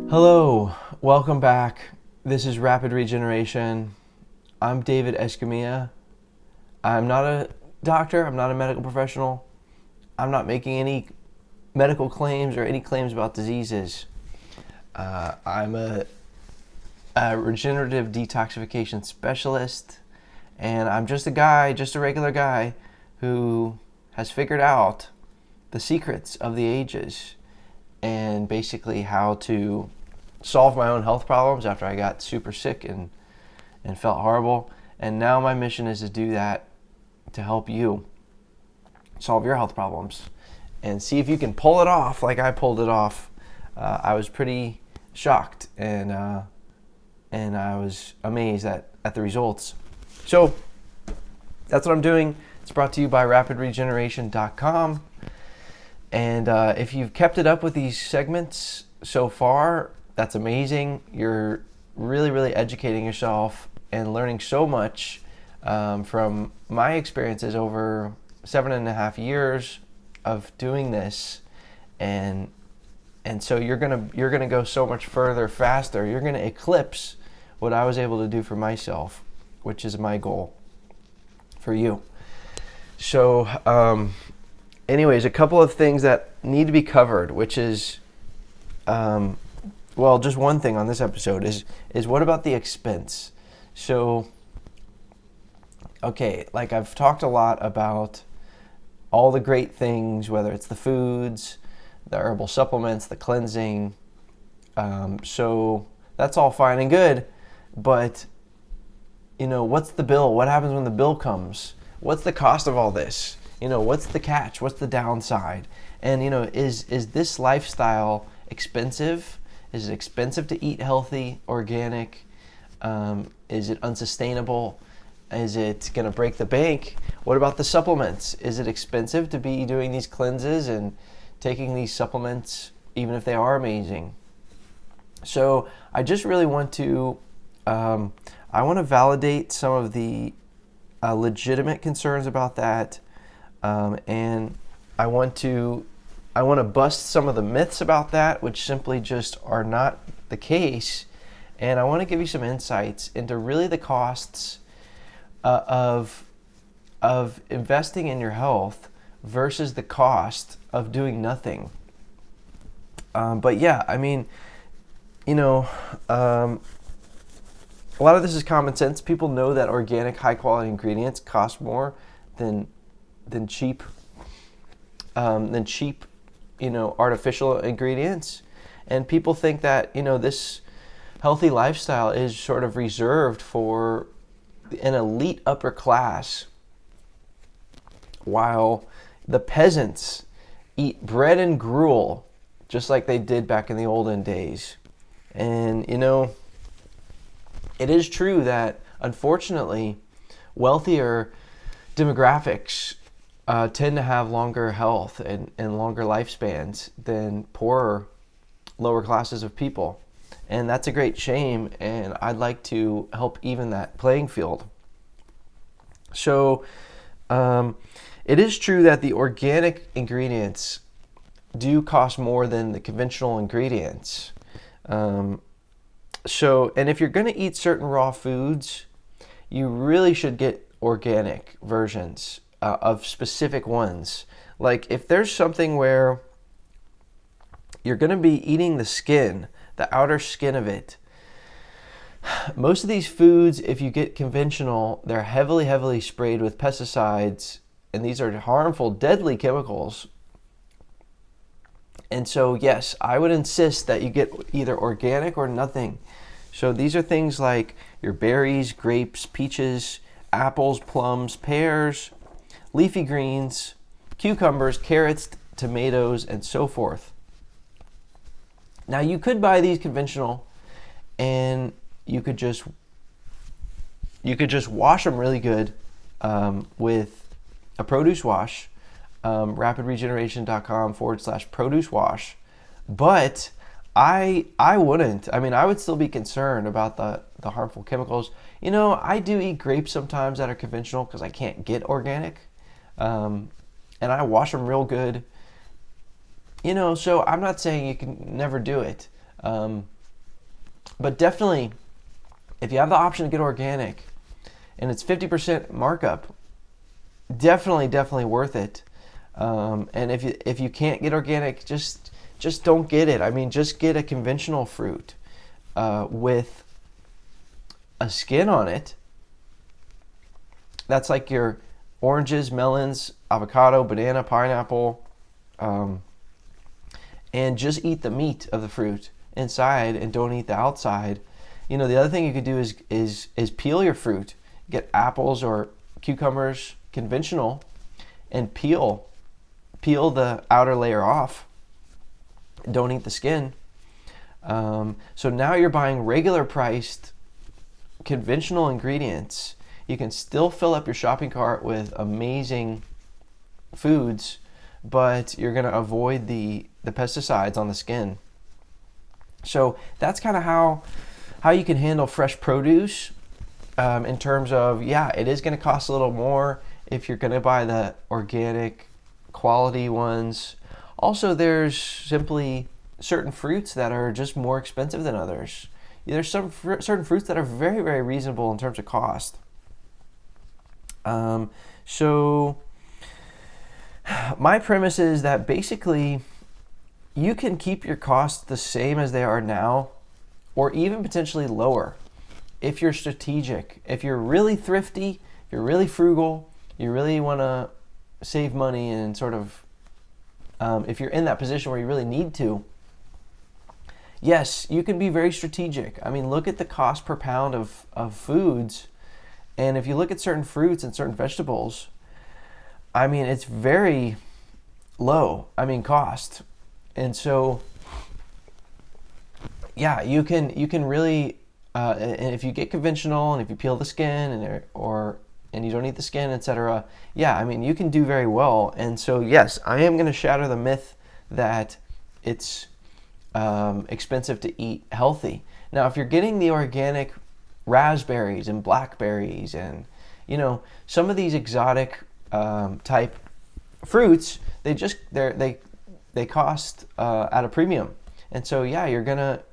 Hello, welcome back. This is Rapid Regeneration. I'm David Escamilla. I'm not a doctor, I'm not a medical professional. I'm not making any medical claims or any claims about diseases. I'm a regenerative detoxification specialist, and I'm just a regular guy who has figured out the secrets of the ages and basically how to solve my own health problems after I got super sick and felt horrible. And now my mission is to do that to help you solve your health problems and see if you can pull it off like I pulled it off. I was pretty shocked and I was amazed at the results. So that's what I'm doing. It's brought to you by rapidregeneration.com. And if you've kept it up with these segments so far, that's amazing. You're really, really educating yourself and learning so much from my experiences over 7.5 years of doing this. And so you're gonna go so much further, faster. You're gonna eclipse what I was able to do for myself, which is my goal for you. So anyways, a couple of things that need to be covered, which is just one thing on this episode is what about the expense? So, okay, like I've talked a lot about all the great things, whether it's the foods, the herbal supplements, the cleansing. So that's all fine and good, but what's the bill? What happens when the bill comes? What's the cost of all this? What's the catch? What's the downside? And is this lifestyle expensive? Is it expensive to eat healthy, organic? Is it unsustainable? Is it going to break the bank? What about the supplements? Is it expensive to be doing these cleanses and taking these supplements, even if they are amazing? So I just really want to, I want to validate some of the legitimate concerns about that, and I want to bust some of the myths about that, which simply just are not the case. And I want to give you some insights into really the costs of investing in your health versus the cost of doing nothing. But yeah, I mean, a lot of this is common sense. People know that organic, high quality ingredients cost more than cheap artificial ingredients. And people think that, this healthy lifestyle is sort of reserved for an elite upper class, while the peasants eat bread and gruel just like they did back in the olden days. And, it is true that, unfortunately, wealthier demographics tend to have longer health and longer lifespans than poorer, lower classes of people. And that's a great shame, and I'd like to help even that playing field. So it is true that the organic ingredients do cost more than the conventional ingredients. And if you're going to eat certain raw foods, you really should get organic versions of specific ones. Like if there's something where you're going to be eating the skin, the outer skin of it, most of these foods, if you get conventional, they're heavily, heavily sprayed with pesticides, and these are harmful, deadly chemicals. And so, yes, I would insist that you get either organic or nothing. So these are things like your berries, grapes, peaches, apples, plums, pears, leafy greens, cucumbers, carrots, tomatoes, and so forth. Now you could buy these conventional, and you could just wash them really good with a produce wash, rapidregeneration.com/produce wash. But I wouldn't. I mean, I would still be concerned about the harmful chemicals. I do eat grapes sometimes that are conventional because I can't get organic. And I wash them real good. So I'm not saying you can never do it. But definitely, if you have the option to get organic and it's 50% markup, definitely worth it. And if you can't get organic, just don't get it. I mean, just get a conventional fruit with a skin on it. That's like your oranges, melons, avocado, banana, pineapple, and just eat the meat of the fruit inside and don't eat the outside. The other thing you could do is peel your fruit. Get apples or cucumbers, conventional, and peel the outer layer off. Don't eat the skin. So now you're buying regular priced conventional ingredients. You can still fill up your shopping cart with amazing foods, but you're going to avoid the pesticides on the skin. So that's kind of how you can handle fresh produce, in terms of, it is going to cost a little more if you're going to buy the organic quality ones. Also, there's simply certain fruits that are just more expensive than others. There's some certain fruits that are very, very reasonable in terms of cost. So my premise is that basically you can keep your costs the same as they are now, or even potentially lower if you're strategic. If you're really thrifty, if you're really frugal, you really want to save money and sort of, if you're in that position where you really need to, yes, you can be very strategic. I mean, look at the cost per pound of foods. And if you look at certain fruits and certain vegetables, I mean, it's very low, cost. And so, you can really, and if you get conventional and if you peel the skin and you don't eat the skin, etc., you can do very well. And so, yes, I am going to shatter the myth that it's expensive to eat healthy. Now, if you're getting the organic raspberries and blackberries and some of these exotic type fruits, they cost at a premium, and so you're gonna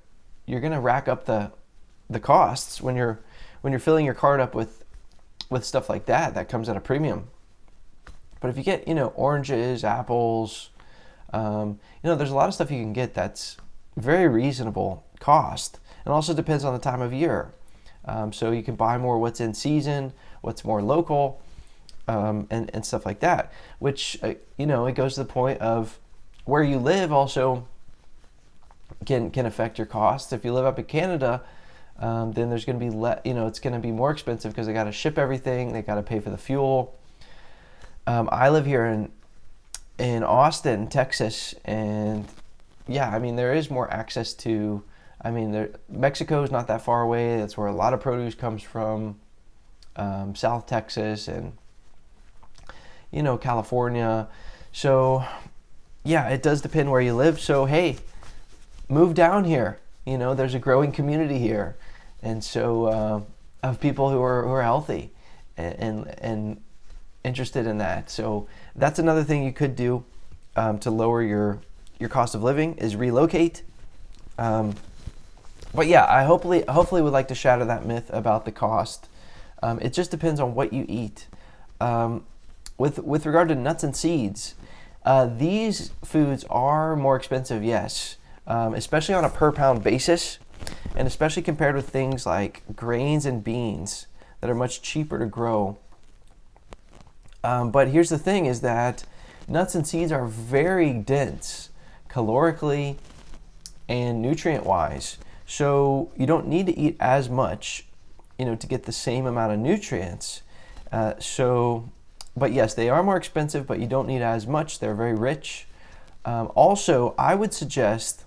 rack up the costs when you're filling your cart up with stuff like that comes at a premium. But if you get oranges, apples, there's a lot of stuff you can get that's very reasonable cost, and also depends on the time of year. So you can buy more what's in season, what's more local, and stuff like that, which, it goes to the point of where you live also can affect your costs. If you live up in Canada, then there's going to be it's going to be more expensive because they got to ship everything, they got to pay for the fuel. I live here in Austin, Texas, and there is more access to, Mexico is not that far away. That's where a lot of produce comes from. South Texas and, California. So, it does depend where you live. So, hey, move down here. There's a growing community here. And so, of people who are healthy and interested in that. So that's another thing you could do to lower your cost of living is relocate. But I hopefully would like to shatter that myth about the cost. It just depends on what you eat. With regard to nuts and seeds, these foods are more expensive, yes, especially on a per pound basis, and especially compared with things like grains and beans that are much cheaper to grow. But here's the thing is that nuts and seeds are very dense calorically and nutrient-wise. So you don't need to eat as much, to get the same amount of nutrients. But yes, they are more expensive, but you don't need as much. They're very rich. Also, I would suggest,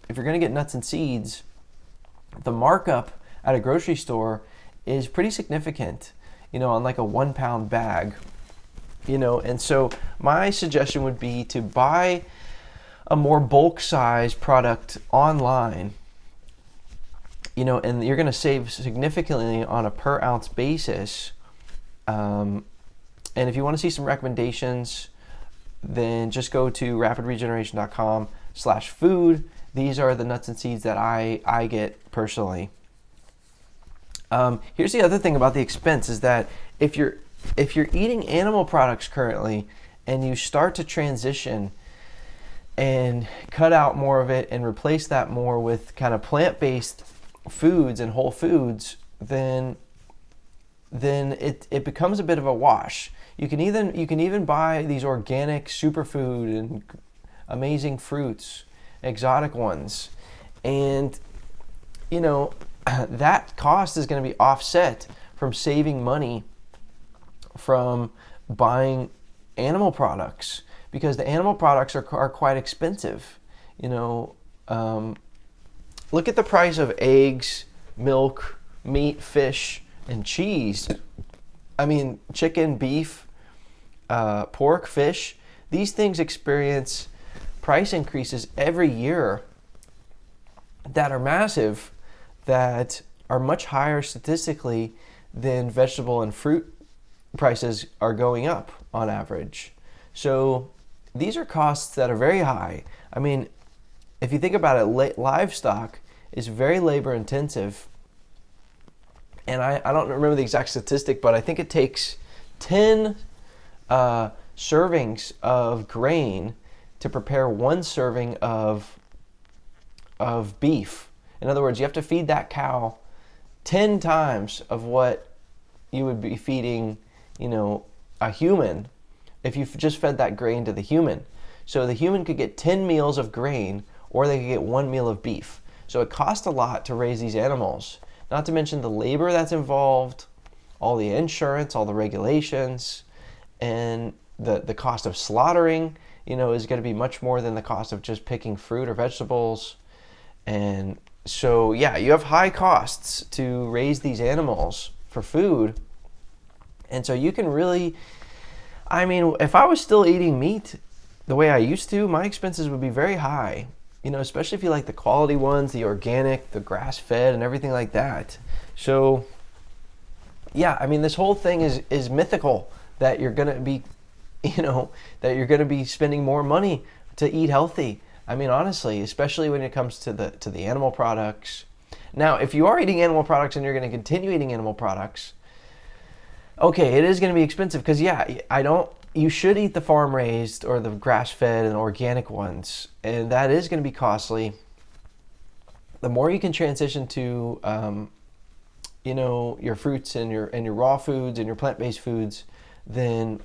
if you're going to get nuts and seeds, the markup at a grocery store is pretty significant, on like a 1 pound bag, and so my suggestion would be to buy a more bulk size product online, and you're going to save significantly on a per ounce basis. And if you want to see some recommendations then just go to rapidregeneration.com/food. These are the nuts and seeds that I get personally. Here's the other thing about the expense is that if you're eating animal products currently and you start to transition and cut out more of it and replace that more with kind of plant-based foods and whole foods, then it becomes a bit of a wash. You can even buy these organic superfood and amazing fruits, exotic ones, and that cost is going to be offset from saving money from buying animal products, because the animal products are quite expensive. Look at the price of eggs, milk, meat, fish, and cheese. I mean, chicken, beef, pork, fish. These things experience price increases every year that are massive, that are much higher statistically than vegetable and fruit prices are going up on average. So these are costs that are very high. I mean, if you think about it, livestock is very labor intensive. And I don't remember the exact statistic, but I think it takes 10 servings of grain to prepare one serving of beef. In other words, you have to feed that cow 10 times of what you would be feeding, a human if you just fed that grain to the human. So the human could get 10 meals of grain, or they could get one meal of beef. So it costs a lot to raise these animals, not to mention the labor that's involved, all the insurance, all the regulations, and the cost of slaughtering, is going to be much more than the cost of just picking fruit or vegetables. And so, yeah, you have high costs to raise these animals for food. And so you can really, if I was still eating meat the way I used to, my expenses would be very high, especially if you like the quality ones, the organic, the grass-fed, and everything like that. So, yeah, this whole thing is mythical, that you're going to be, that you're going to be spending more money to eat healthy. Honestly, especially when it comes to the animal products. Now, if you are eating animal products and you're going to continue eating animal products, okay, it is going to be expensive, because you should eat the farm raised or the grass fed and organic ones, and that is going to be costly. The more you can transition to your fruits and your raw foods and your plant-based foods, then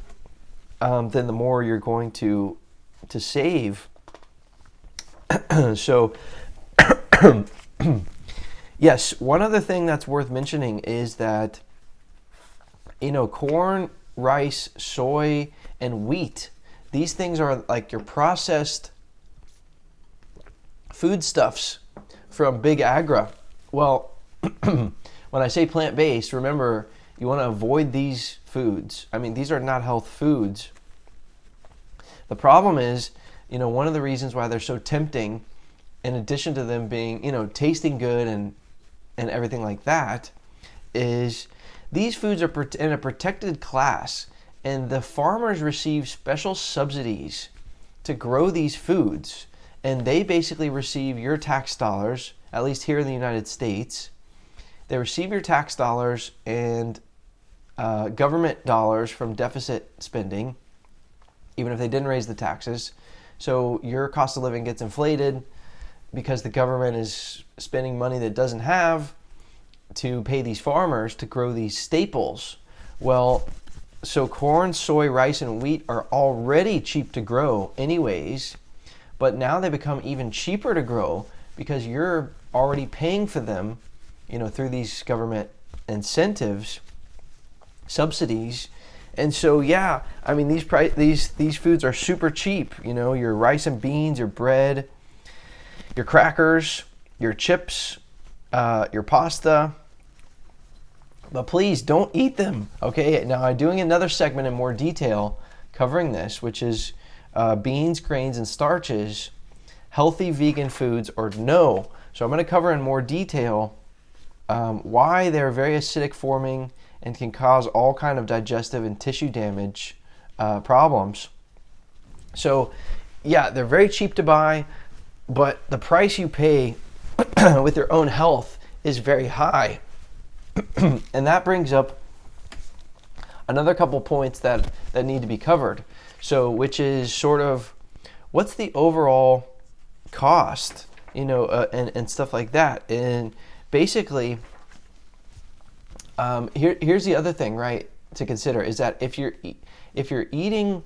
the more you're going to save. So yes, one other thing that's worth mentioning is that corn, rice, soy, and wheat, these things are like your processed foodstuffs from big agra. Well, when I say plant-based, remember, you want to avoid these foods. These are not health foods. The problem is, one of the reasons why they're so tempting, in addition to them being, tasting good and everything like that, is these foods are in a protected class, and the farmers receive special subsidies to grow these foods, and they basically receive your tax dollars, at least here in the United States. They receive your tax dollars and government dollars from deficit spending, even if they didn't raise the taxes. So your cost of living gets inflated because the government is spending money that it doesn't have to pay these farmers to grow these staples. Well, so corn, soy, rice, and wheat are already cheap to grow anyways, but now they become even cheaper to grow because you're already paying for them, through these government incentives, subsidies. And so, yeah, these foods are super cheap. Your rice and beans, your bread, your crackers, your chips, your pasta. But please don't eat them, okay? Now, I'm doing another segment in more detail covering this, which is beans, grains, and starches, healthy vegan foods or no. So I'm going to cover in more detail why they're very acidic forming and can cause all kind of digestive and tissue damage problems. So yeah, they're very cheap to buy, but the price you pay with your own health is very high. And that brings up another couple points that need to be covered. So, which is sort of, what's the overall cost, and stuff like that. And basically, here's the other thing, right, to consider is that if you're eating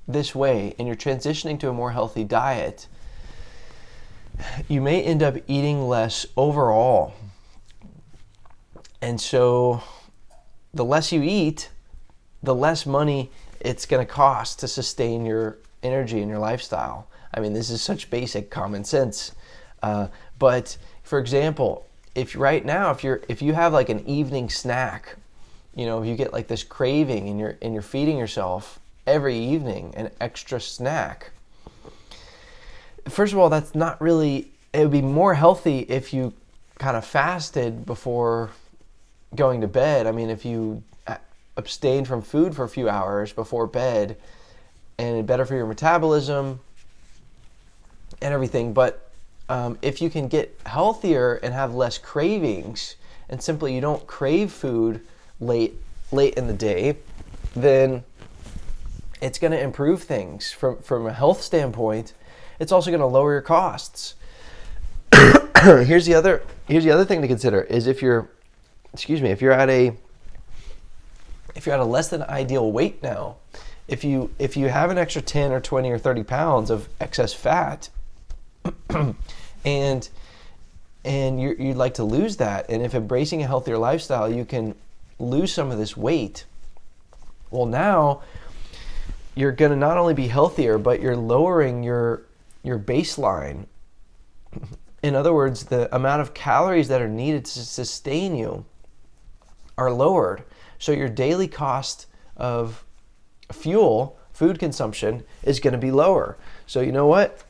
this way and you're transitioning to a more healthy diet, you may end up eating less overall. And so the less you eat, the less money it's going to cost to sustain your energy and your lifestyle. I mean, this is such basic common sense. But for example, if you have like an evening snack, if you get like this craving and you're feeding yourself every evening an extra snack. First of all, that's not really, it would be more healthy if you kind of fasted before going to bed. I mean, if you abstain from food for a few hours before bed, and it's better for your metabolism and everything. But if you can get healthier and have less cravings, and simply you don't crave food late in the day, then it's going to improve things from a health standpoint. It's also going to lower your costs. Here's the other thing to consider is if you're at a less than ideal weight now, if you have an extra 10 or 20 or 30 pounds of excess fat, and you'd like to lose that, and if embracing a healthier lifestyle, you can lose some of this weight. Well, now you're going to not only be healthier, but you're lowering your baseline. In other words, the amount of calories that are needed to sustain you are lowered. So your daily cost of food consumption is going to be lower. So you know what?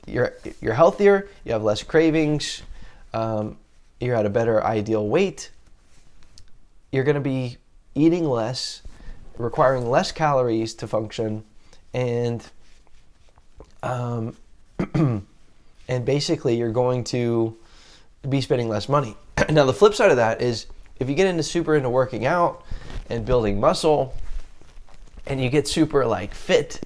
You're healthier, you have less cravings, you're at a better ideal weight, you're going to be eating less, requiring less calories to function, and basically you're going to be spending less money. Now the flip side of that is if you get super into working out and building muscle and you get super fit,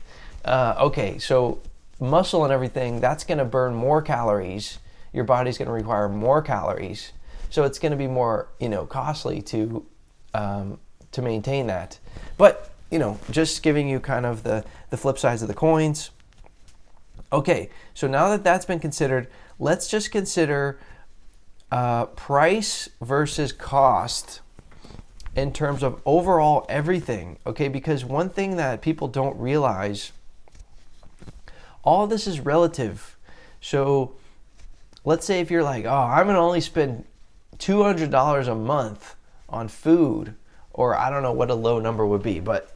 okay, so muscle and everything, that's going to burn more calories. Your body's going to require more calories. So it's going to be more, costly to maintain that. But, just giving you kind of the flip sides of the coins. Okay, so now that that's been considered, let's just consider price versus cost in terms of overall everything, okay? Because one thing that people don't realize, all this is relative. So let's say if you're like, oh, I'm gonna only spend $200 a month on food, or I don't know what a low number would be, but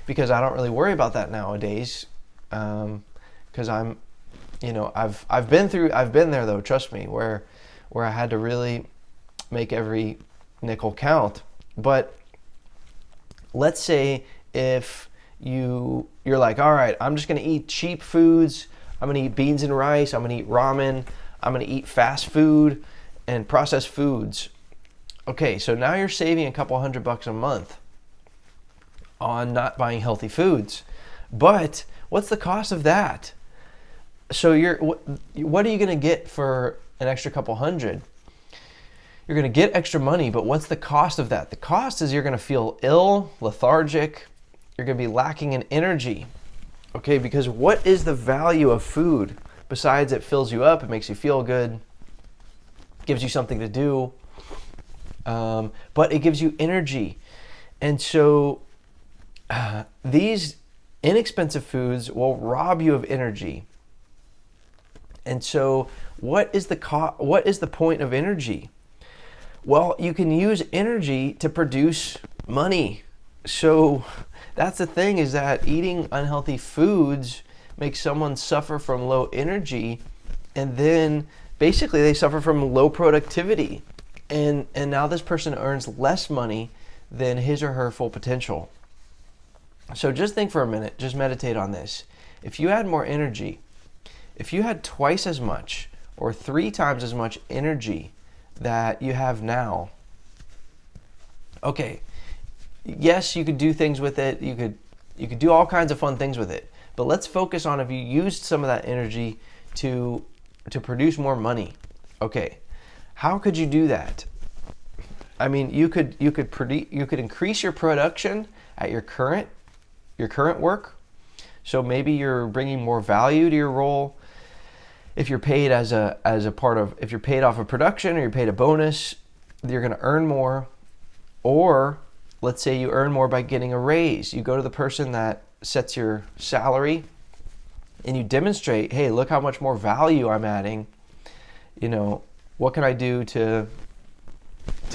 because I don't really worry about that nowadays, because I'm, I've been there though, trust me, where I had to really make every nickel count. But let's say if you're like, all right, I'm just gonna eat cheap foods, I'm gonna eat beans and rice, I'm gonna eat ramen, I'm gonna eat fast food and processed foods. Okay, so now you're saving a couple $100 a month on not buying healthy foods. But what's the cost of that? So what are you gonna get for an extra couple hundred? You're gonna get extra money, but what's the cost of that? The cost is you're gonna feel ill, lethargic, you're gonna be lacking in energy. Okay, because what is the value of food besides it fills you up, it makes you feel good, gives you something to do, but it gives you energy. And so these inexpensive foods will rob you of energy. And so what is the point of energy? Well, you can use energy to produce money. So that's the thing, is that eating unhealthy foods makes someone suffer from low energy, and then basically they suffer from low productivity. And now this person earns less money than his or her full potential. So just think for a minute, just meditate on this. If you had more energy, if you had twice as much or 3 times as much energy that you have now, okay, yes, you could do things with it. You could do all kinds of fun things with it. But let's focus on if you used some of that energy to produce more money. Okay, how could you do that? I mean, you could increase your production at your current work. So maybe you're bringing more value to your role. If you're paid if you're paid off of production or you're paid a bonus, you're going to earn more. Or let's say you earn more by getting a raise. You go to the person that sets your salary and you demonstrate, hey, look how much more value I'm adding. What can I do to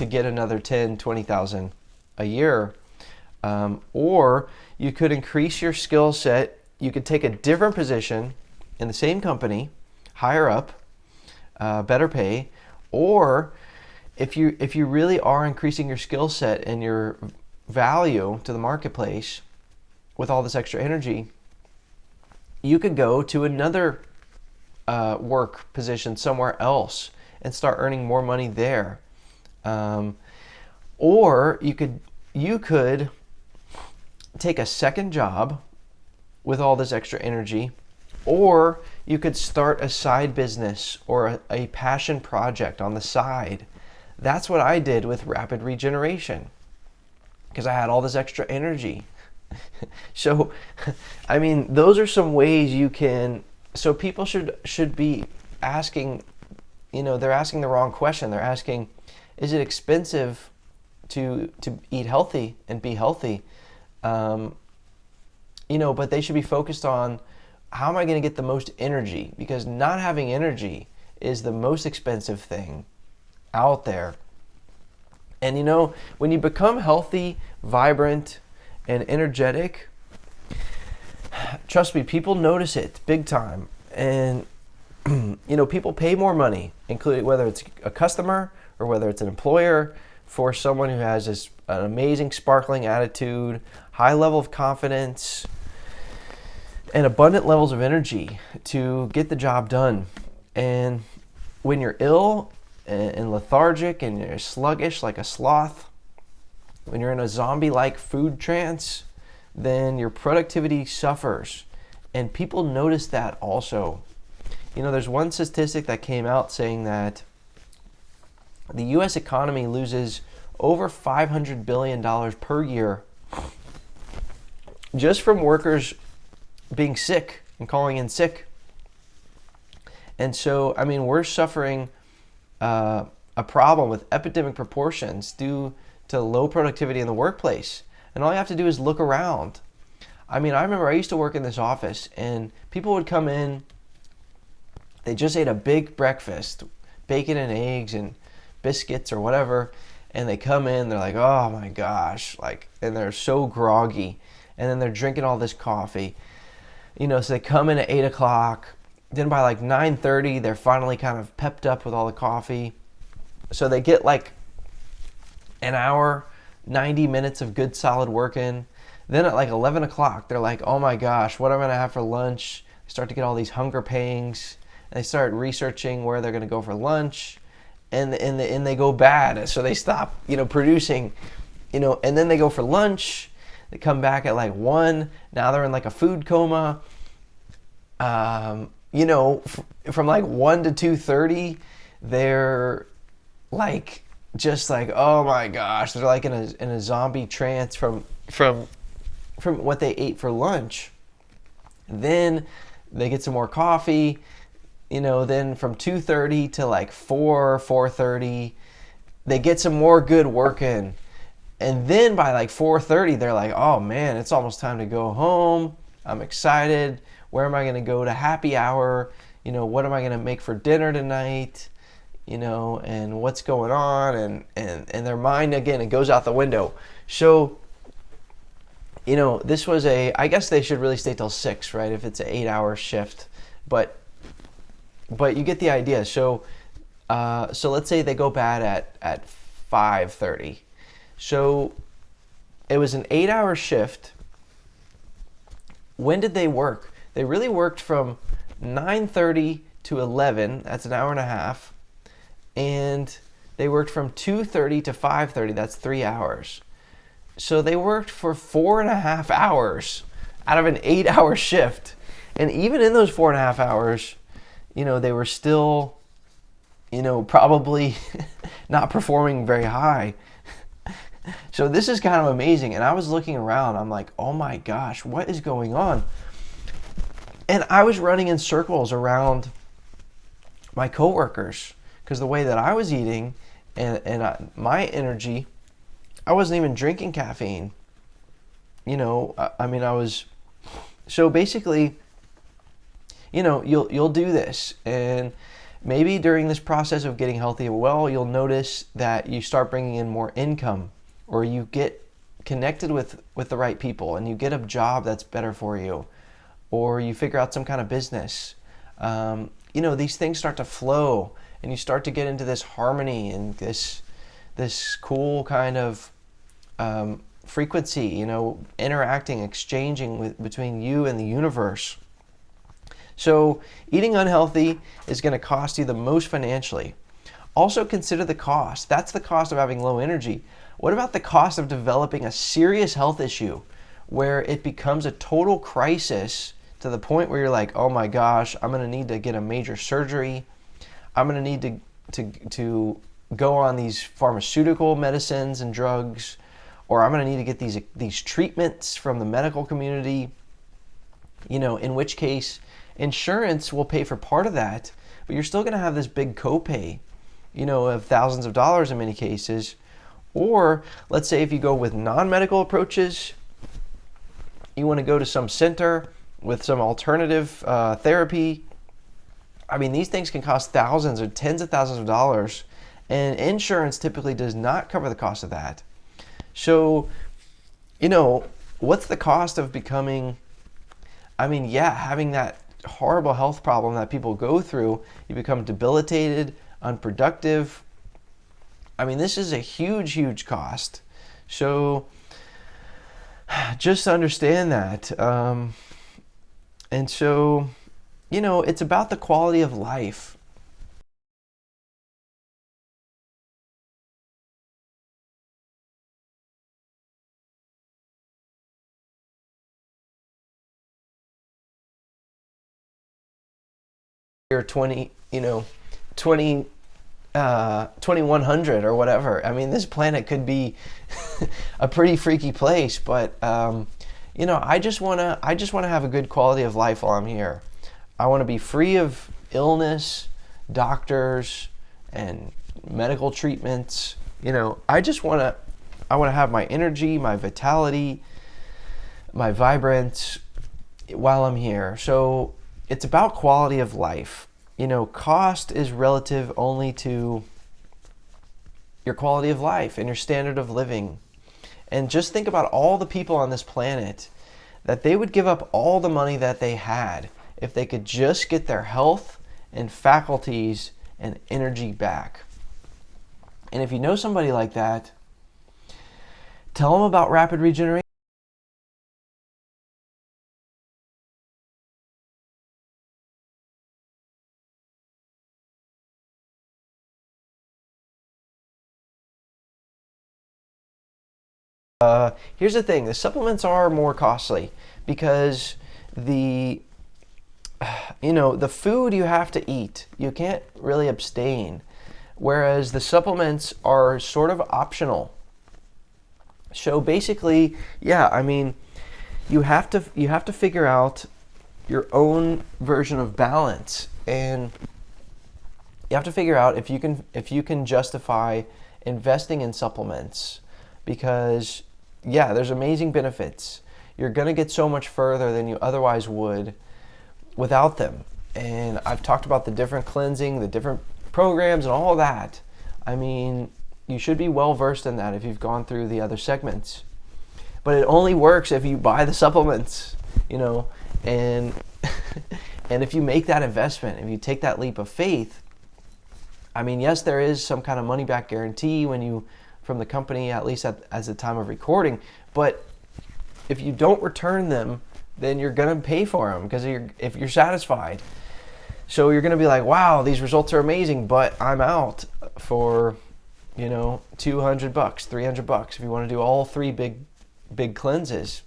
get another 10, 20,000 a year? Or you could increase your skill set. You could take a different position in the same company, higher up, better pay. Or if you really are increasing your skill set and your value to the marketplace with all this extra energy, you could go to another work position somewhere else and start earning more money there. Or you could take a second job with all this extra energy, or you could start a side business or a passion project on the side. That's what I did with Rapid Regeneration because I had all this extra energy. So, I mean, those are some ways you can. So people should be asking. They're asking the wrong question. They're asking, is it expensive to eat healthy and be healthy? But they should be focused on, how am I going to get the most energy? Because not having energy is the most expensive thing out there. And when you become healthy, vibrant, and energetic, trust me, people notice it big time. And people pay more money, including whether it's a customer or whether it's an employer, for someone who has an amazing, sparkling attitude, high level of confidence, and abundant levels of energy to get the job done. And when you're ill and lethargic and you're sluggish like a sloth, when you're in a zombie-like food trance, then your productivity suffers. And people notice that also. There's one statistic that came out saying that the U.S. economy loses over $500 billion per year just from workers being sick and calling in sick. And so, I mean, we're suffering a problem with epidemic proportions due to low productivity in the workplace. And all you have to do is look around. I mean, I remember I used to work in this office and people would come in, they just ate a big breakfast, bacon and eggs and biscuits or whatever, and they come in, they're like, oh my gosh, and they're so groggy, and then they're drinking all this coffee, so they come in at 8 o'clock, then by 9:30, they're finally kind of pepped up with all the coffee, so they get an hour, 90 minutes of good solid work in. Then at 11 o'clock, they're like, oh my gosh, what am I going to have for lunch? They start to get all these hunger pangs, and they start researching where they're going to go for lunch. And they go bad, so they stop, producing, and then they go for lunch. They come back at 1. Now they're in a food coma. From 1 to 2:30, they're oh my gosh, they're in a zombie trance from what they ate for lunch. Then they get some more coffee. Then from 2:30 to 4:30, they get some more good work in. And then by 4:30, they're like, oh man, it's almost time to go home. I'm excited. Where am I going to go to happy hour? What am I going to make for dinner tonight? And what's going on? And their mind, again, it goes out the window. So, this was I guess they should really stay till 6, right? If it's an 8-hour shift. But you get the idea. So let's say they go bad at 5:30. So it was an 8-hour shift, when did they work? They really worked from 9:30 to 11. That's an hour and a half. And they worked from 2:30 to 5:30. That's 3 hours. So they worked for 4.5 hours out of an 8-hour shift. And even in those 4.5 hours, they were still, probably not performing very high. So this is kind of amazing. And I was looking around, I'm like, oh my gosh, what is going on? And I was running in circles around my coworkers because the way that I was eating and my energy, I wasn't even drinking caffeine. I was, so basically, you'll do this, and maybe during this process of getting healthy and well, you'll notice that you start bringing in more income, or you get connected with the right people and you get a job that's better for you, or you figure out some kind of business. These things start to flow and you start to get into this harmony and this cool kind of frequency, interacting, exchanging between you and the universe. So eating unhealthy is going to cost you the most financially. Also consider the cost. That's the cost of having low energy. What about the cost of developing a serious health issue where it becomes a total crisis to the point where you're like, oh my gosh, I'm going to need to get a major surgery. I'm going to need to go on these pharmaceutical medicines and drugs, or I'm going to need to get these treatments from the medical community, in which case insurance will pay for part of that, but you're still going to have this big copay, of thousands of dollars in many cases. Or let's say if you go with non-medical approaches, you want to go to some center with some alternative therapy. These things can cost thousands or tens of thousands of dollars, and insurance typically does not cover the cost of that. So, what's the cost of becoming, having that horrible health problem that people go through? You become debilitated, unproductive. This is a huge, huge cost. So just understand that. And so, it's about the quality of life. Or 2100 or whatever. This planet could be a pretty freaky place, but I just want to have a good quality of life while I'm here. I want to be free of illness, doctors, and medical treatments. I want to have my energy, my vitality, my vibrance while I'm here. So it's about quality of life. Cost is relative only to your quality of life and your standard of living. And just think about all the people on this planet that they would give up all the money that they had if they could just get their health and faculties and energy back. And if you know somebody like that, tell them about Rapid Regeneration. Here's the thing, the supplements are more costly because the food you have to eat, you can't really abstain, whereas the supplements are sort of optional. So basically, you have to figure out your own version of balance, and you have to figure out if you can justify investing in supplements, because there's amazing benefits. You're going to get so much further than you otherwise would without them. And I've talked about the different cleansing, the different programs and all that. You should be well versed in that if you've gone through the other segments. But it only works if you buy the supplements, and and if you make that investment, if you take that leap of faith, yes, there is some kind of money back guarantee from the company, at least at the time of recording. But if you don't return them then you're going to pay for them because if you're satisfied. So you're going to be like, wow, these results are amazing, but I'm out for, $200, $300 if you want to do all 3 big cleanses.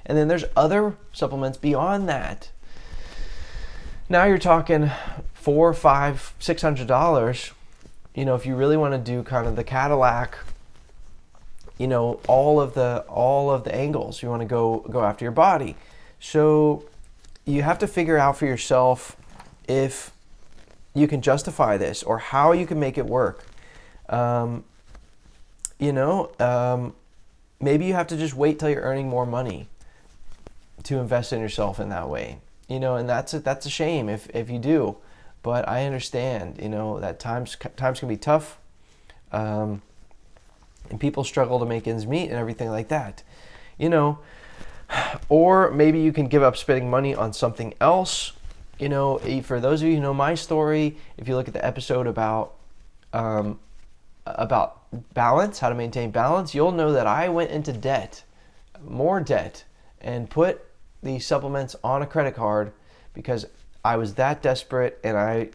And then there's other supplements beyond that. Now you're talking $400, $500, $600. If you really want to do kind of the Cadillac, all of the angles, you want to go after your body. So you have to figure out for yourself if you can justify this or how you can make it work. Maybe you have to just wait till you're earning more money to invest in yourself in that way. And that's a shame if you do. But I understand, that times can be tough. And people struggle to make ends meet and everything like that. Or maybe you can give up spending money on something else. For those of you who know my story, if you look at the episode about balance, how to maintain balance, you'll know that I went into debt, more debt, and put these supplements on a credit card because I was that desperate and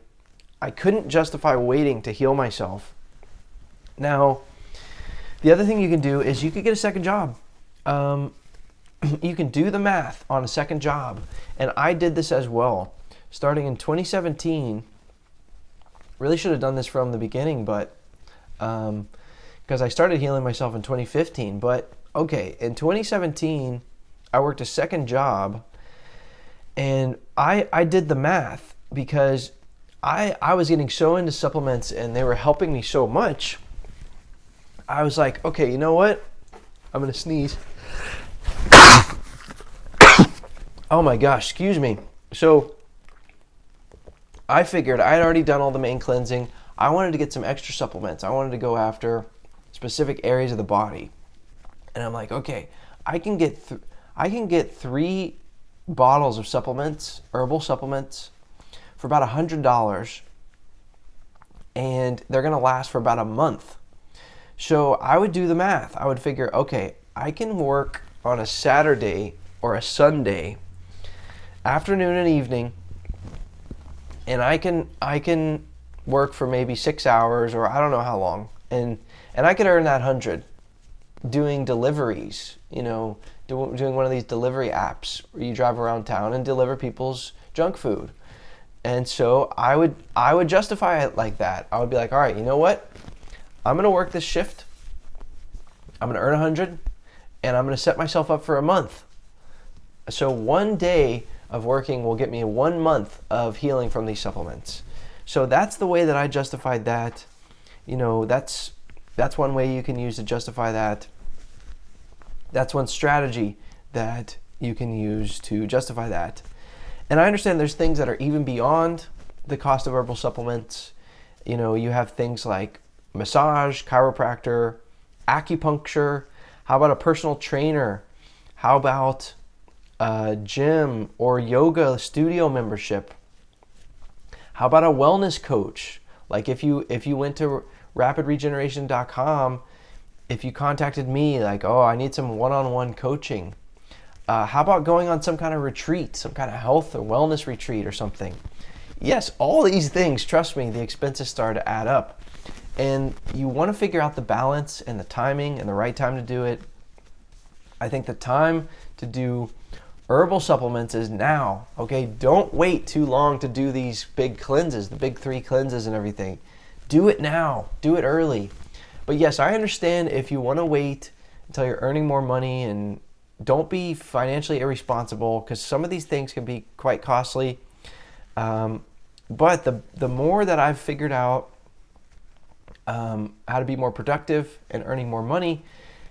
I couldn't justify waiting to heal myself. Now, the other thing you can do is you could get a second job. You can do the math on a second job. And I did this as well. Starting in 2017, really should have done this from the beginning, but because I started healing myself in 2015. But okay, in 2017, I worked a second job, and I did the math because I was getting so into supplements and they were helping me so much. I was like, okay, you know what? I'm going to sneeze. Oh my gosh, excuse me. So I figured I had already done all the main cleansing. I wanted to get some extra supplements. I wanted to go after specific areas of the body. And I'm like, okay, I can get 3 bottles of supplements, herbal supplements, for about $100. And they're going to last for about a month. So I would do the math. I would figure, okay, I can work on a Saturday or a Sunday, afternoon and evening, and I can work for maybe 6 hours or I don't know how long, and I could earn that 100 doing deliveries, doing one of these delivery apps where you drive around town and deliver people's junk food. And so I would justify it like that. I would be like, all right, you know what? I'm going to work this shift. I'm going to earn 100, and I'm going to set myself up for a month. So one day of working will get me 1 month of healing from these supplements. So that's the way that I justified that. That's one way you can use to justify that. That's one strategy that you can use to justify that. And I understand there's things that are even beyond the cost of herbal supplements. You have things like massage, chiropractor, acupuncture. How about a personal trainer? How about a gym or yoga studio membership? How about a wellness coach? Like if you went to rapidregeneration.com, if you contacted me like, oh, I need some one-on-one coaching. How about going on some kind of retreat, some kind of health or wellness retreat or something? Yes, all these things, trust me, the expenses start to add up. And you want to figure out the balance and the timing and the right time to do it. I think the time to do herbal supplements is now, okay? Don't wait too long to do these big cleanses, the big 3 cleanses and everything. Do it now. Do it early. But yes, I understand if you want to wait until you're earning more money, and don't be financially irresponsible because some of these things can be quite costly. But the more that I've figured out how to be more productive and earning more money,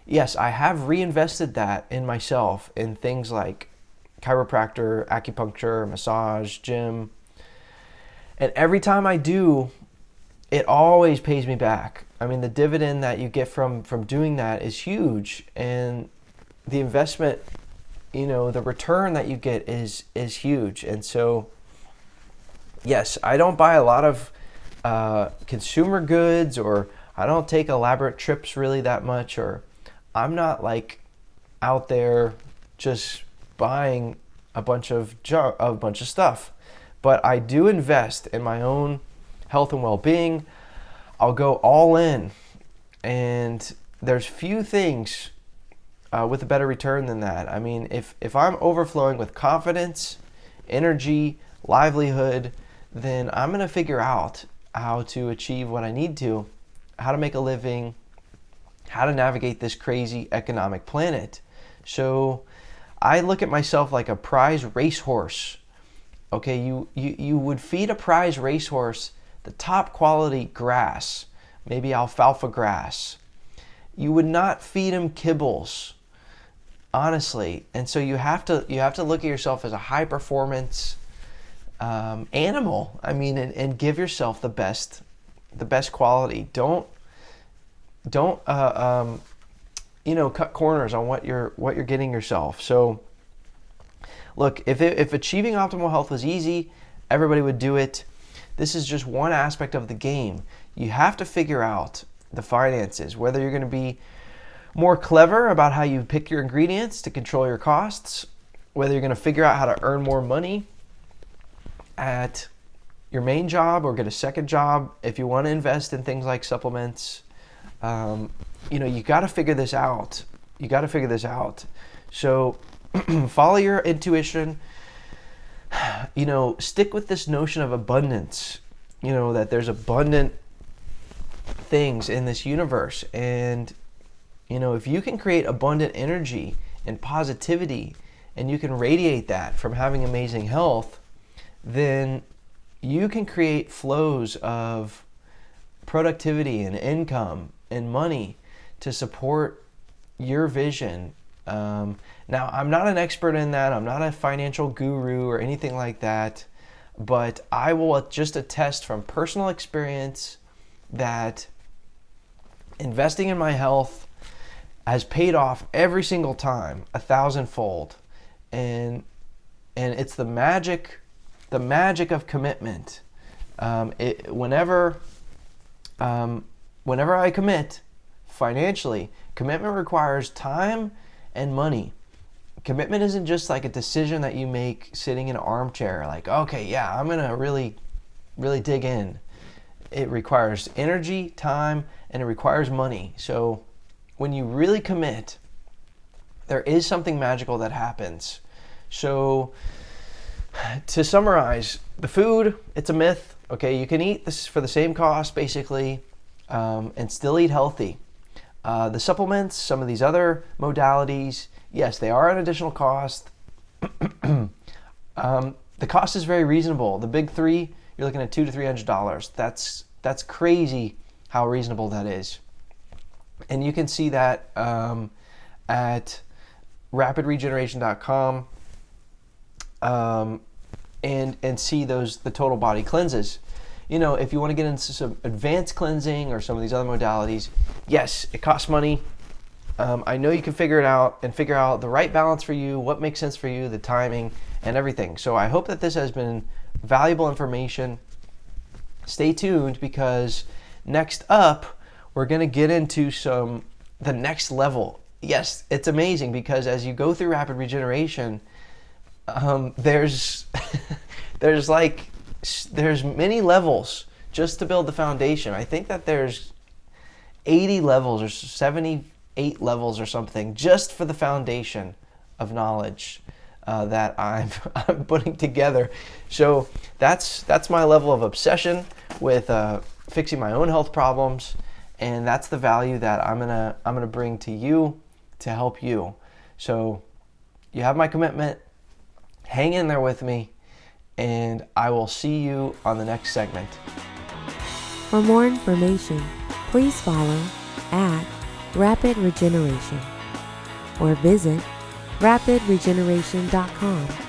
yes, I have reinvested that in myself in things like chiropractor, acupuncture, massage, gym. And every time I do, it always pays me back. I mean, the dividend that you get from doing that is huge. And the investment, the return that you get is huge. And so, yes, I don't buy a lot of consumer goods, or I don't take elaborate trips really that much, or I'm not like out there just buying a bunch of junk, a bunch of stuff. But I do invest in my own health and well-being. I'll go all in, and there's few things with a better return than that. I mean, if I'm overflowing with confidence, energy, livelihood, then I'm going to figure out how to achieve what I need to, how to make a living, how to navigate this crazy economic planet. So I look at myself like a prize racehorse. Okay, you would feed a prize racehorse the top quality grass, maybe alfalfa grass. You would not feed him kibbles, honestly. And so you have to look at yourself as a high performance animal. I mean, and give yourself the best quality. Don't cut corners on what you're getting yourself. So look, if achieving optimal health was easy, everybody would do it. This is just one aspect of the game. You have to figure out the finances, whether you're going to be more clever about how you pick your ingredients to control your costs, whether you're going to figure out how to earn more money at your main job or get a second job. If you want to invest in things like supplements, you got to figure this out. So follow your intuition. Stick with this notion of abundance, that there's abundant things in this universe. And, if you can create abundant energy and positivity, and you can radiate that from having amazing health, then you can create flows of productivity and income and money to support your vision. Now, I'm not an expert in that. I'm not a financial guru or anything like that, but I will just attest from personal experience that investing in my health has paid off every single time, 1,000-fold. And it's the magic of commitment. Whenever I commit financially, commitment requires time and money. Commitment isn't just like a decision that you make sitting in an armchair, like, okay, yeah, I'm gonna really, really dig in. It requires energy, time, and it requires money. So when you really commit, there is something magical that happens. So to summarize, the food, it's a myth. Okay, you can eat this for the same cost, basically, and still eat healthy. The supplements, some of these other modalities, yes, they are an additional cost. The cost is very reasonable. The big three, you're looking at $200 to $300. That's crazy how reasonable that is. And you can see that at rapidregeneration.com and see the total body cleanses. If you want to get into some advanced cleansing or some of these other modalities, yes, it costs money. I know you can figure it out and figure out the right balance for you, what makes sense for you, the timing, and everything. So I hope that this has been valuable information. Stay tuned, because next up, we're going to get into the next level. Yes, it's amazing, because as you go through Rapid Regeneration, there's many levels just to build the foundation. I think that there's 80 levels or 78 levels or something just for the foundation of knowledge that I'm putting together. So that's my level of obsession with fixing my own health problems, and that's the value that I'm gonna bring to you to help you. So you have my commitment. Hang in there with me, and I will see you on the next segment. For more information, please follow at Rapid Regeneration or visit rapidregeneration.com.